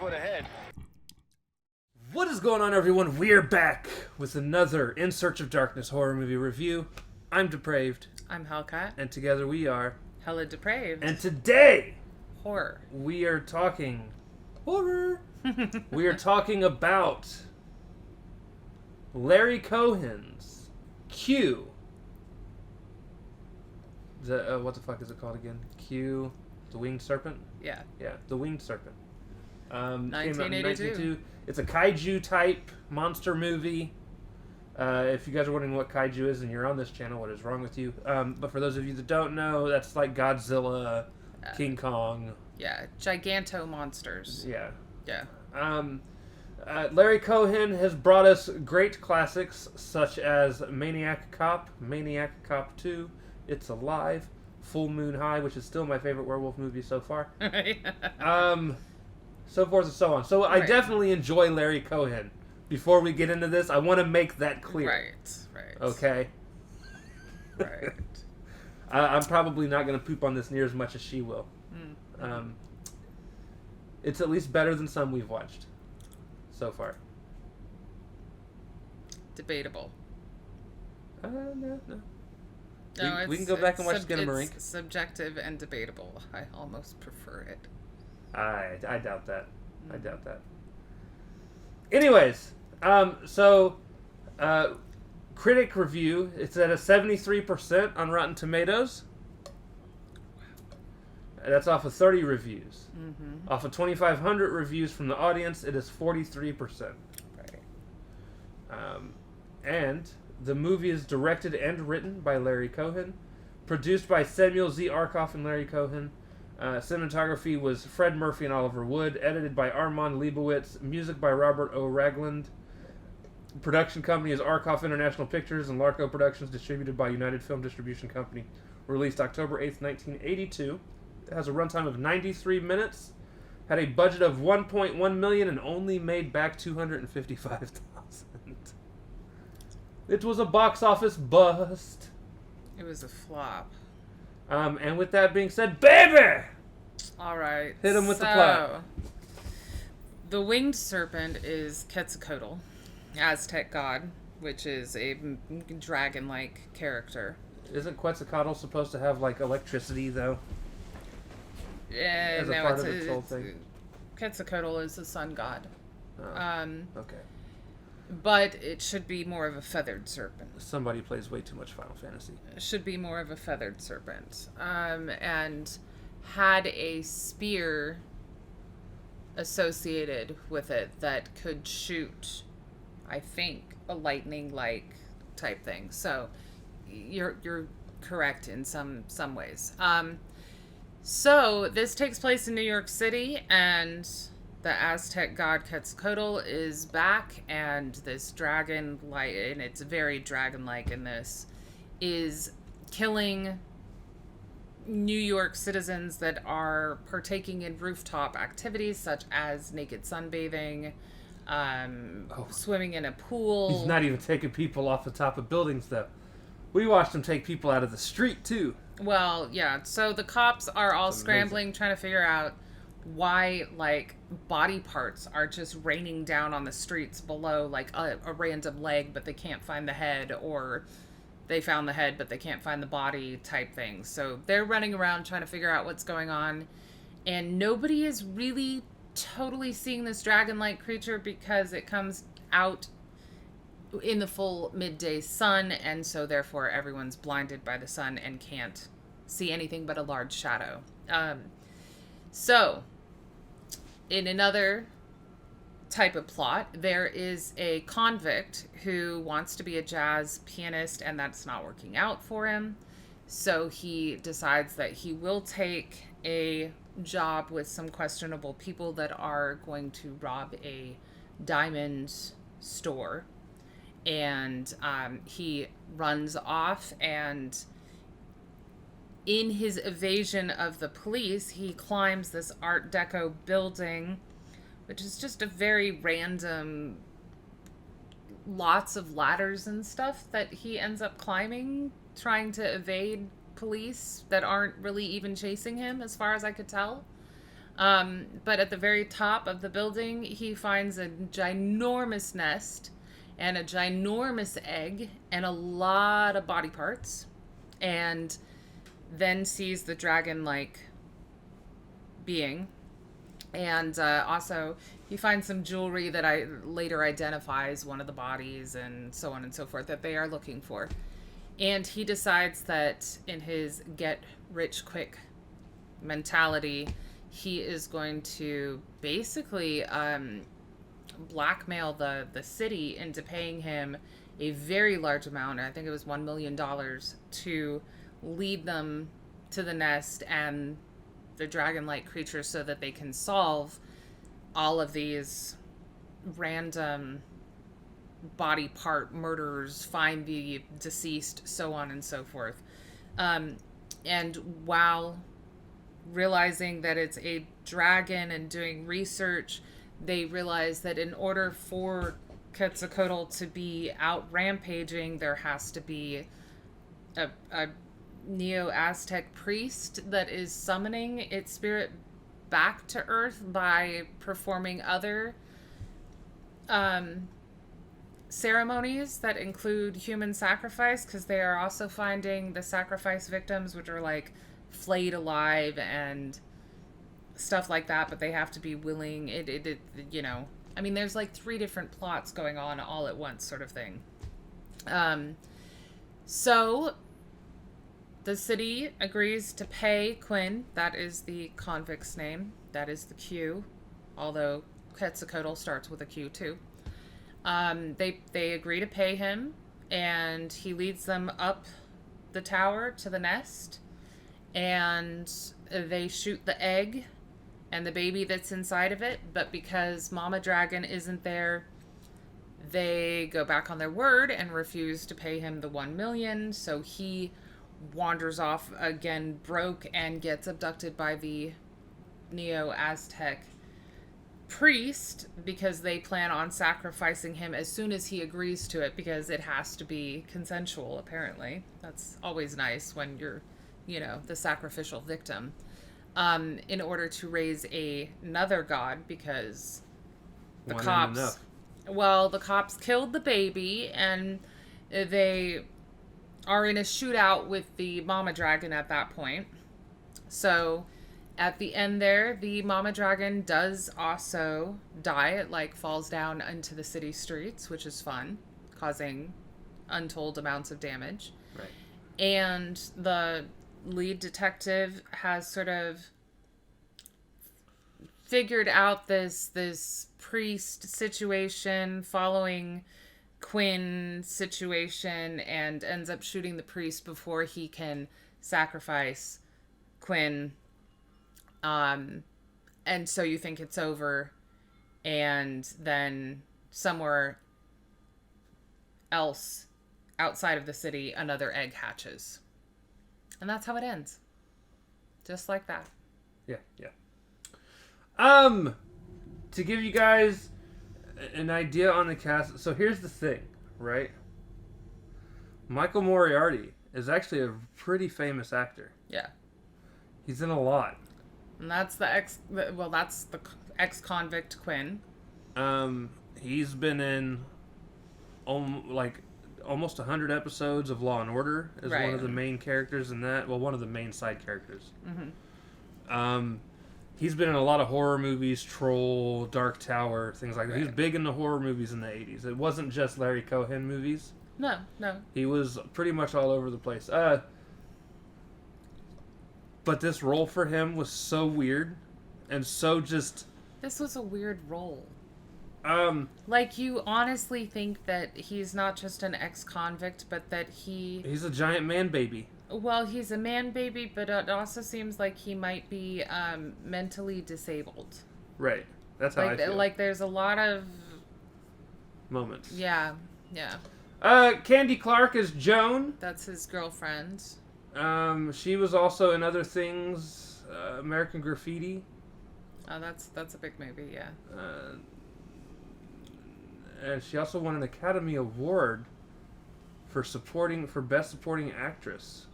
foot ahead. What is going on, everyone? We're back with another In Search of Darkness horror movie review. I'm Depraved. I'm Hellcat. And together we are... Hella Depraved. And today... Horror. We are talking... Horror! We are talking about... Larry Cohen's... Q. What the fuck is it called again? Q... The Winged Serpent? Yeah. Yeah, The Winged Serpent. 1982. It's a kaiju-type monster movie. If you guys are wondering what kaiju is and you're on this channel, what is wrong with you? But for those of you that don't know, that's like Godzilla, King Kong. Yeah, giganto monsters. Yeah. Yeah. Larry Cohen has brought us great classics such as Maniac Cop 2, It's Alive, Full Moon High, which is still my favorite werewolf movie so far. So forth and so on. So I definitely enjoy Larry Cohen. Before we get into this, I want to make that clear. Right. Okay? Right. I'm probably not going to poop on this near as much as she will. It's at least better than some we've watched so far. Debatable. No. No, we can go back and watch Skinamarink. It's subjective and debatable. I almost prefer it. I doubt that. I doubt that. Anyways, critic review, it's at a 73% on Rotten Tomatoes. That's off of 30 reviews. Mm-hmm. Off of 2,500 reviews from the audience, it is 43%. Right. And the movie is directed and written by Larry Cohen, produced by Samuel Z. Arkoff and Larry Cohen. Cinematography was Fred Murphy and Oliver Wood. Edited by Armand Leibowitz. Music by Robert O. Ragland. Production company is Arkoff International Pictures and Larco Productions, distributed by United Film Distribution Company. Released October 8th, 1982. It has a runtime of 93 minutes. Had a budget of $1.1 million and only made back $255,000. It was a box office bust. It was a flop. And with that being said, baby! All right. Hit him with the plot. The Winged Serpent is Quetzalcoatl, Aztec god, which is a dragon-like character. Isn't Quetzalcoatl supposed to have, like, electricity, though? Yeah, As a part of its whole thing? Quetzalcoatl is the sun god. Okay. But it should be more of a feathered serpent. Somebody plays way too much Final Fantasy. It should be more of a feathered serpent. And had a spear associated with it that could shoot, I think, a lightning-like type thing. So you're correct in some ways. So this takes place in New York City, and the Aztec god Quetzalcoatl is back, and this dragon, and it's very dragon-like in this, is killing New York citizens that are partaking in rooftop activities such as naked sunbathing, swimming in a pool. He's not even taking people off the top of buildings, though. We watched him take people out of the street, too. Well, yeah, so the cops are all scrambling, trying to figure out why, like, body parts are just raining down on the streets below, like a random leg, but they can't find the head, or they found the head, but they can't find the body type thing. So they're running around trying to figure out what's going on, and nobody is really totally seeing this dragon-like creature because it comes out in the full midday sun, and so therefore everyone's blinded by the sun and can't see anything but a large shadow. So, in another type of plot, there is a convict who wants to be a jazz pianist, and that's not working out for him. So he decides that he will take a job with some questionable people that are going to rob a diamond store. And he runs off, and in his evasion of the police, he climbs this Art Deco building, which is just a very random, lots of ladders and stuff that he ends up climbing, trying to evade police that aren't really even chasing him, as far as I could tell. But at the very top of the building, he finds a ginormous nest and a ginormous egg and a lot of body parts. And then sees the dragon-like being. And also, he finds some jewelry that I later identifies one of the bodies and so on and so forth that they are looking for. And he decides that in his get-rich-quick mentality, he is going to basically blackmail the city into paying him a very large amount. I think it was $1 million to lead them to the nest and the dragon-like creatures so that they can solve all of these random body part murders, find the deceased, so on and so forth. And while realizing that it's a dragon and doing research, they realize that in order for Quetzalcoatl to be out rampaging, there has to be a Neo-Aztec priest that is summoning its spirit back to Earth by performing other ceremonies that include human sacrifice, because they are also finding the sacrifice victims, which are like flayed alive and stuff like that, but they have to be willing. It you know, I mean, there's like 3 different plots going on all at once, sort of thing. So the city agrees to pay Quinn. That is the convict's name. That is the Q, although Quetzalcoatl starts with a Q too. They agree to pay him, and he leads them up the tower to the nest, and they shoot the egg and the baby that's inside of it. But because Mama Dragon isn't there, they go back on their word and refuse to pay him the $1 million. So he wanders off again broke and gets abducted by the Neo-Aztec priest, because they plan on sacrificing him as soon as he agrees to it, because it has to be consensual, apparently. That's always nice when you're, you know, the sacrificial victim. In order to raise another god, because the cops killed the baby, and they are in a shootout with the Mama Dragon at that point. So at the end there, the Mama Dragon does also die. It like falls down into the city streets, which is fun, causing untold amounts of damage. Right. And the lead detective has sort of figured out this priest situation following Quinn situation, and ends up shooting the priest before he can sacrifice Quinn. And so you think it's over, and then somewhere else outside of the city, another egg hatches. And that's how it ends. Just like that. Yeah. To give you guys an idea on the cast, so here's the thing, right? Michael Moriarty is actually a pretty famous actor. Yeah. He's in a lot. And that's the ex-convict Quinn. He's been in almost 100 episodes of Law and Order as right. one of the main characters in that. Well, one of the main side characters. Mm-hmm. He's been in a lot of horror movies, Troll, Dark Tower, things like that. Right. He was big in the horror movies in the 80s. It wasn't just Larry Cohen movies. No. He was pretty much all over the place. But this role for him was so weird and so just... This was a weird role. Like, you honestly think that he's not just an ex-convict, but that he's a giant man baby. Well, he's a man baby, but it also seems like he might be mentally disabled. Right. That's how I feel. Like, there's a lot of... moments. Yeah. Candy Clark is Joan. That's his girlfriend. She was also in other things, American Graffiti. Oh, that's a big movie, yeah. And she also won an Academy Award for Best Supporting Actress.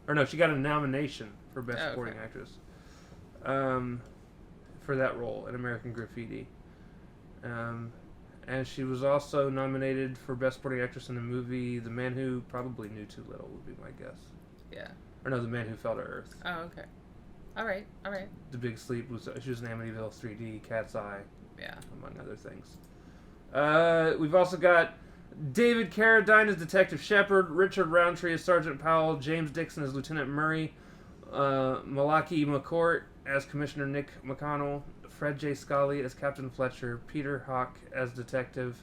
Or no, she got a nomination for Best Supporting Actress. for that role in American Graffiti. And she was also nominated for Best Supporting Actress in a movie, The Man Who Probably Knew Too Little would be my guess. Yeah. Or no, The Man Who Fell to Earth. Oh, okay. All right. The Big Sleep she was in Amityville 3D, Cat's Eye. Yeah. Among other things. We've also got David Carradine as Detective Shepard, Richard Roundtree as Sergeant Powell, James Dixon as Lieutenant Murray, Malaki McCourt as Commissioner Nick McConnell, Fred J. Scully as Captain Fletcher, Peter Hawk as Detective,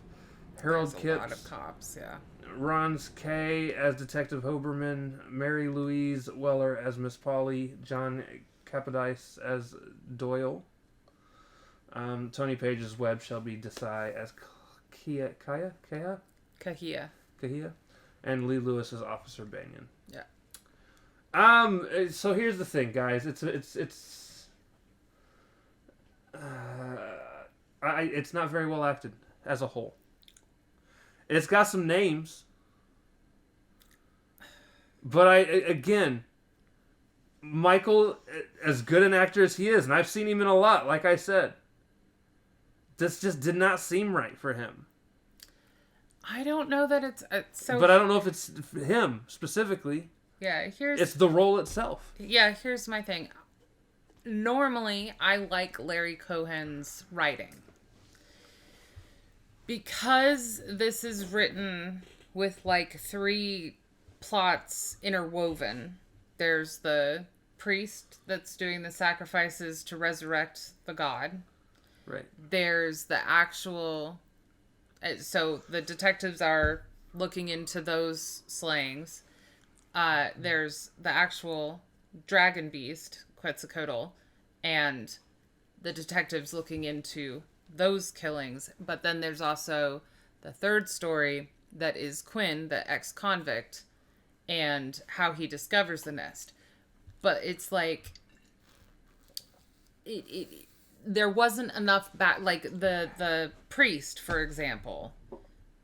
Harold There's Kipps, a lot of cops, yeah. Rons Kay as Detective Hoberman, Mary Louise Weller as Miss Polly, John Capodice as Doyle, Tony Page's Webb Shelby Desai as Kahia. Kahia, and Lee Lewis as Officer Banyan. Yeah. So here's the thing, guys. It's not very well acted as a whole. It's got some names, but again, Michael, as good an actor as he is, and I've seen him in a lot, like I said, this just did not seem right for him. I don't know that it's so. But I don't know if it's him specifically. Yeah, it's the role itself. Yeah, here's my thing. Normally, I like Larry Cohen's writing. Because this is written with like 3 plots interwoven. There's the priest that's doing the sacrifices to resurrect the god. Right. There's the actual... So the detectives are looking into those slayings. There's the actual dragon beast, Quetzalcoatl, and the detectives looking into those killings. But then there's also the third story that is Quinn, the ex-convict, and how he discovers the nest. But it's like... There wasn't enough back, like the priest, for example,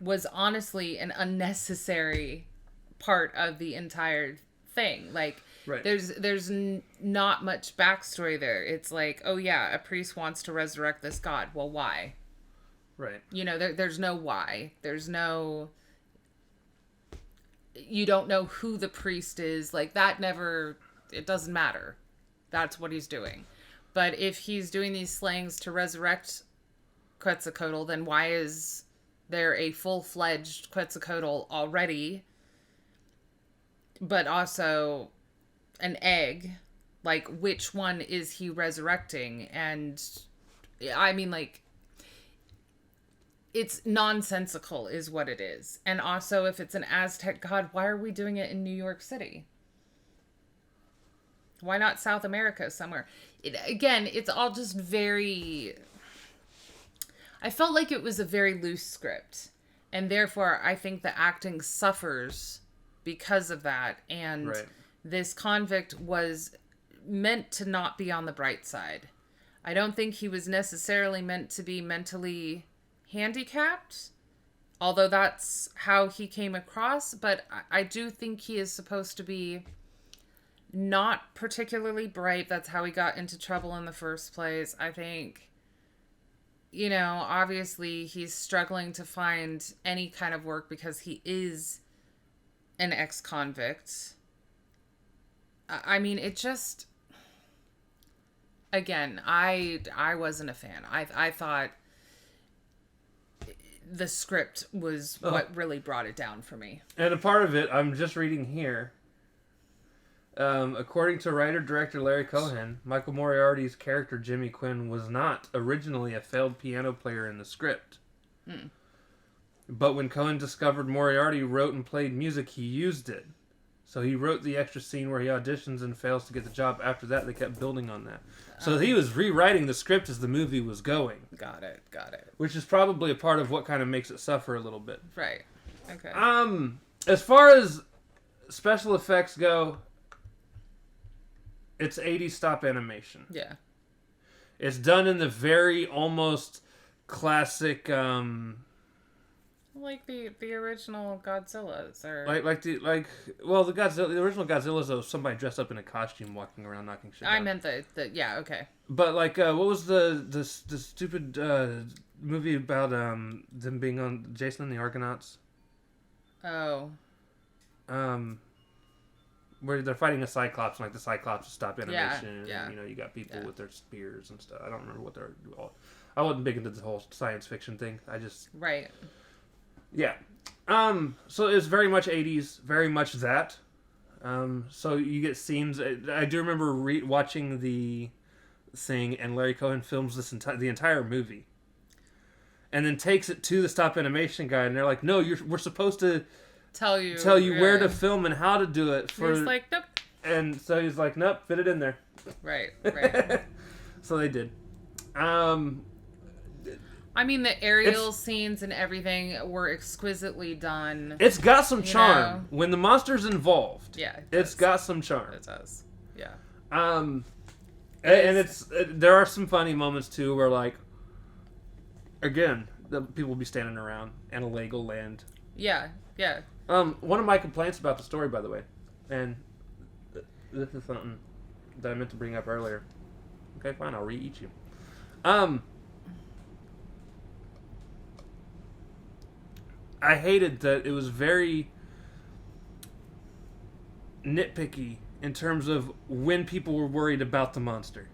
was honestly an unnecessary part of the entire thing. Like, right. there's not much backstory there. It's like, oh yeah, a priest wants to resurrect this god. Well, why? Right. You know, there's no why. There's no... You don't know who the priest is. Like, that never... It doesn't matter. That's what he's doing. But if he's doing these slayings to resurrect Quetzalcoatl, then why is there a full-fledged Quetzalcoatl already, but also an egg? Like, which one is he resurrecting? And, I mean, like, it's nonsensical is what it is. And also, if it's an Aztec god, why are we doing it in New York City? Why not South America somewhere? Again, it's all just very... I felt like it was a very loose script. And therefore, I think the acting suffers because of that. And right. This convict was meant to not be on the bright side. I don't think he was necessarily meant to be mentally handicapped, although that's how he came across. But I do think he is supposed to be... not particularly bright. That's how he got into trouble in the first place. I think, you know, obviously he's struggling to find any kind of work because he is an ex-convict. I mean, it just... Again, I wasn't a fan. I thought the script was what really brought it down for me. And a part of it, I'm just reading here... according to writer-director Larry Cohen, Michael Moriarty's character Jimmy Quinn was not originally a failed piano player in the script. But when Cohen discovered Moriarty wrote and played music, he used it. So he wrote the extra scene where he auditions and fails to get the job. After that, they kept building on that. So he was rewriting the script as the movie was going. Got it. Which is probably a part of what kind of makes it suffer a little bit. Right. Okay. As far as special effects go... It's 80s stop animation. Yeah. It's done in the very almost classic Like the original Godzillas, or the original Godzilla's though somebody dressed up in a costume walking around knocking shit I down. meant the yeah, okay. But like, what was the stupid movie about them being on Jason and the Argonauts? Oh. Where they're fighting a Cyclops, and like the Cyclops stop animation, Yeah. and you got people with their spears and stuff. I don't remember what they're all. I wasn't big into the whole science fiction thing. I just Right. yeah. So it's very much 80s, very much that. So you get scenes. I do remember watching the thing, and Larry Cohen films the entire movie, and then takes it to the stop animation guy, and they're like, "No, we're supposed to tell you where to film and how to do it." He's like, "Nope." And so he's like, "Nope, fit it in there." Right. So they did. I mean, the aerial scenes and everything were exquisitely done. It's got some charm when the monster's involved. Yeah, it's got some charm. It does. Yeah. And there are some funny moments too, where like, again, the people will be standing around and a leg will land. Yeah. One of my complaints about the story, by the way, and this is something that I meant to bring up earlier. Okay, fine, I'll re-eat you. I hated that it was very nitpicky in terms of when people were worried about the monster.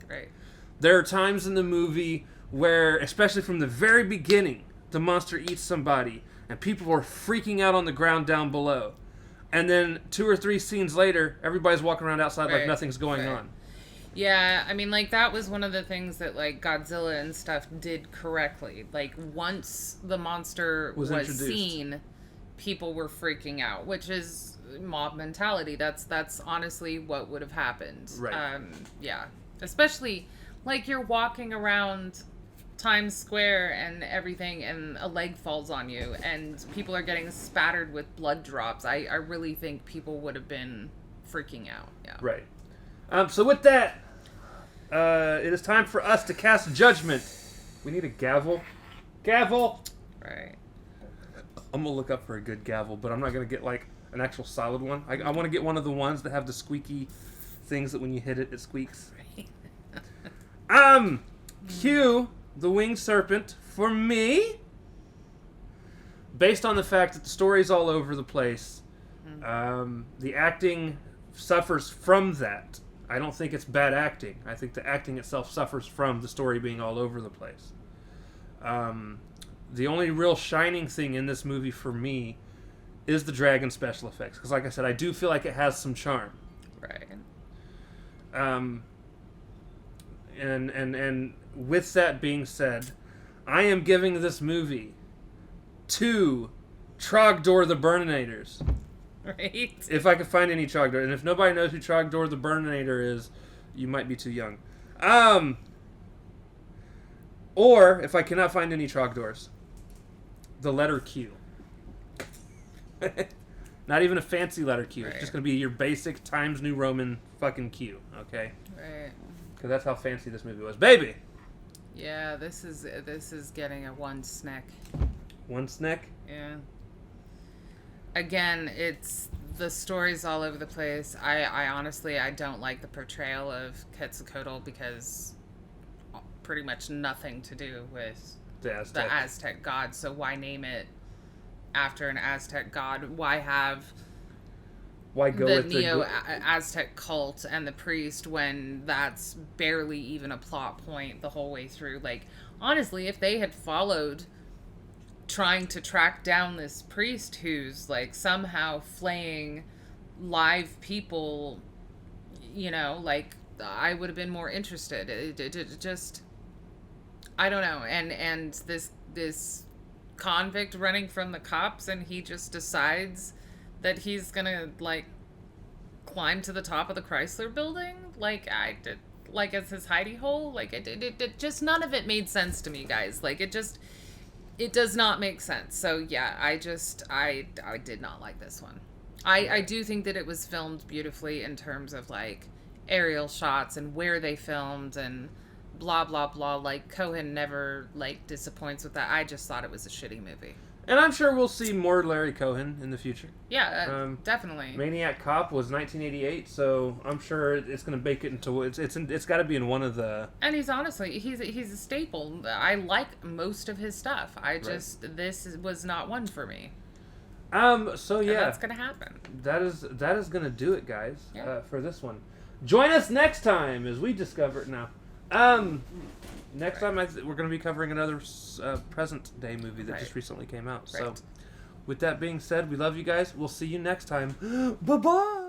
Right. There are times in the movie where, especially from the very beginning, the monster eats somebody and people are freaking out on the ground down below. And then 2 or 3 scenes later, everybody's walking around outside like nothing's going on. Yeah, I mean, like, that was one of the things that, like, Godzilla and stuff did correctly. Like, once the monster was seen, people were freaking out, which is mob mentality. That's honestly what would have happened. Right. Yeah. Especially, like, you're walking around Times Square and everything, and a leg falls on you, and people are getting spattered with blood drops. I really think people would have been freaking out. Yeah. Right. So with that, it is time for us to cast judgment. We need a gavel. Gavel! Right. I'm going to look up for a good gavel, but I'm not going to get, like, an actual solid one. I want to get one of the ones that have the squeaky things that when you hit it, it squeaks. Cue the Winged Serpent for me. Based on the fact that the story's all over the place, the acting suffers from that. I don't think it's bad acting. I think the acting itself suffers from the story being all over the place. The only real shining thing in this movie for me is the dragon special effects. Because like I said, I do feel like it has some charm. Right. And with that being said, I am giving this movie 2 Trogdor the Burninator. Right. If I could find any Trogdor. And if nobody knows who Trogdor the Burninator is, you might be too young. Or, if I cannot find any Trogdors, the letter Q. Not even a fancy letter Q. Right. It's just going to be your basic Times New Roman fucking Q, okay? Right. Because that's how fancy this movie was. Baby! Yeah, this is getting a 1 snack. 1 snack? Yeah. Again, the story's all over the place. I honestly, I don't like the portrayal of Quetzalcoatl because pretty much nothing to do with the Aztec god. So why name it after an Aztec god? Why go with the Neo-Aztec cult and the priest when that's barely even a plot point the whole way through? Like, honestly, if they had followed trying to track down this priest who's like somehow flaying live people, like, I would have been more interested. It just, I don't know. And this convict running from the cops, and he just decides that he's gonna like climb to the top of the Chrysler building, like as his hidey hole. Like it just, none of it made sense to me, guys. Like it does not make sense. So yeah, I did not like this one. I do think that it was filmed beautifully in terms of like aerial shots and where they filmed and blah blah blah. Like Cohen never like disappoints with that. I just thought it was a shitty movie. And I'm sure we'll see more Larry Cohen in the future. Yeah, definitely. Maniac Cop was 1988, so I'm sure it's going to make it into it's got to be in one of the. And he's a staple. I like most of his stuff. This was not one for me. So yeah, and that's going to happen. That is going to do it, guys. Yeah. For this one. Join us next time as we discover it now. Next time we're going to be covering another present day movie that just recently came out. So, with that being said, we love you guys. We'll see you next time. Bye-bye.